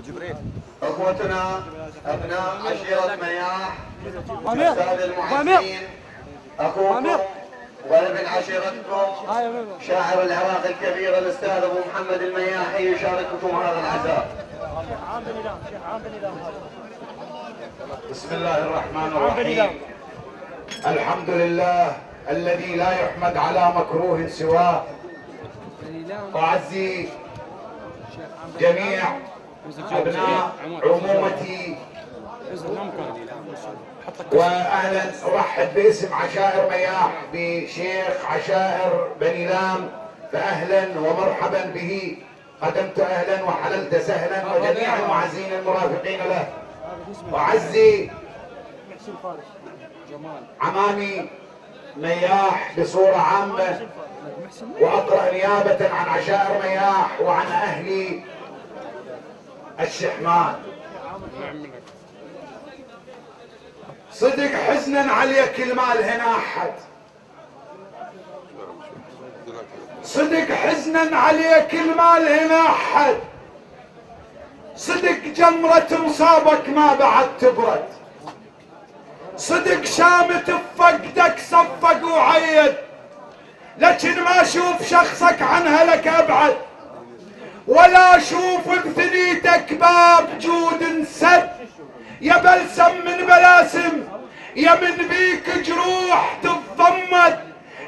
جبريل اخوتنا ابناء عشيرة مياح، استاذ المحسنين اخوكم وابن عشيرتكم شاعر العراق الكبير الاستاذ ابو محمد المياحي يشارككم هذا العزاء. بسم الله الرحمن الرحيم. الحمد لله الذي لا يحمد على مكروه سواه، وأعزي جميع أبناء عمومتي، وأهلا أرحب باسم عشائر مياح بشيخ عشائر بني لام، فأهلا ومرحبا به، قدمت أهلا وحللت سهلا، وجميع المعزين المرافقين له. وأعزي عمامي مياح بصورة عامة، وأقرأ نيابة عن عشائر مياح وعن أهلي الشحمان. صدق حزنا عليك المال هنا أحد، صدق حزنا عليك المال هنا أحد، صدق جمرة مصابك ما بعد تبرد، صدق شامت بفقدك صفق وعيد، لكن ما اشوف شخصك عنها لك ابعد، ولا اشوف بثنيتك باب جود انسد، يا بلسم من بلاسم، يا من بيك جروح تتضمد،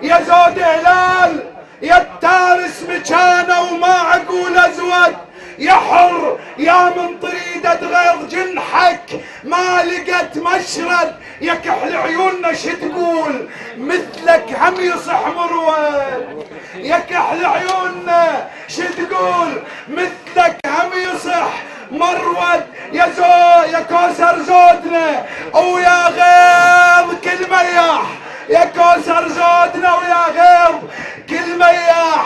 يا زود هلال، يا التارس مكانه وما اقول ازود، يا حر يا من طريدة غير جنحك ما لقت مشرد، يا كحل عيوننا شو تقول مثلك هم يصح مرود، يا كحل عيوننا شو تقول مثلك هم يصح مرود، يا كوثر زودنا ويا غيظ كل مياح، يا كوثر زودنا ويا غيظ كل مياح،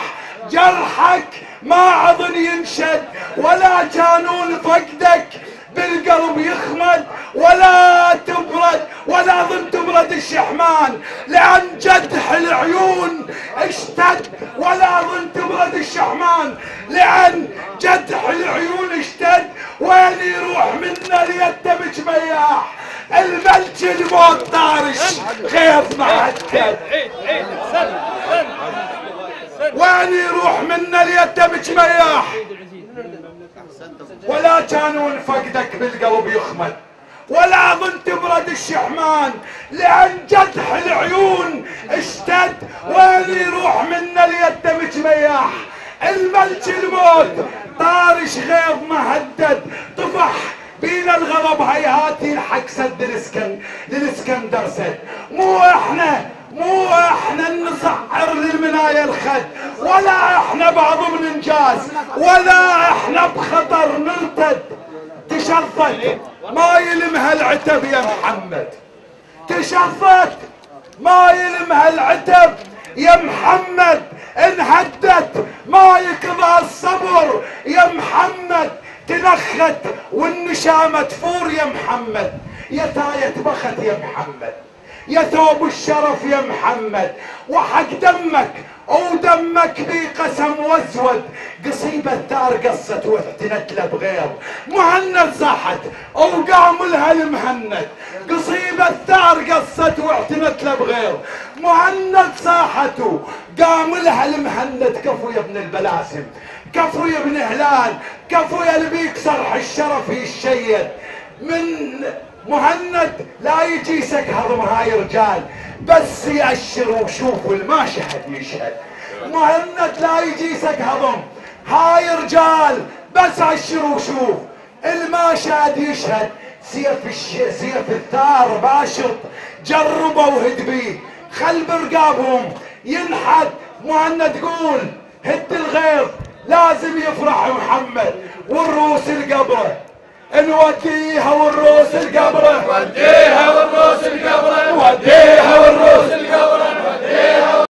جرحك ما عظن ينشد، ولا جانون فقدك بالقلب يخمد، ولا تبرد ولا ظن تبرد الشحمان، لأن جدح العيون اشتد، ولا ظن تبرد الشحمان، لأن جدح العيون اشتد، وين يروح منا ليتبج مياح، الملك الموت طارش غيظ معدد، وين يروح منا ليتبج مياح، ولا كانون فقدك بالقلب يخمد، ولا ظن تبرد الشحمان، لأن جدح العيون اشتد، وين يروح منا ليتبج مياح، الملك الموت طارش غيظ مهدد، طفح بينا الغضب هيهات يلحق سد للاسكندر سد، مو احنا نسعر للمنايا الخد، ولا احنا بعض بننجاز، ولا احنا بخطر نرتد، تشفت ما يلمها العتب يا محمد، تشفت ما يلمها العتب يا محمد، انهدت ما يقضى الصبر يا محمد، تنخت والنشامة تفور يا محمد، يا تاية بخت يا محمد، يا ثوب الشرف يا محمد، وحق دمك ودمك بي قسم وازود، قصيبة الثار قصت واحتنت له بغير، مهند صاحت وقام لها المهند، قصيبة الثار قصت واحتنت له بغير، مهند صاحت وقام لها المهند، كفو يا ابن البلاسم، كفو يا ابن هلال، كفو يا اللي بيك صرح الشرف يشيد، من مهند لا يجيسك هضم هاي رجال، بس يأشر وشوف والما شهد يشهد، مهند لا يجيسك هضم هاي رجال، بس أشر وشوف الما شهد يشهد، سيف الثار باشط جربوا وهد خل برقابهم ينحد، مهند تقول هد الغيظ لازم يفرح محمد، والروس القبره نوديها والروس القبره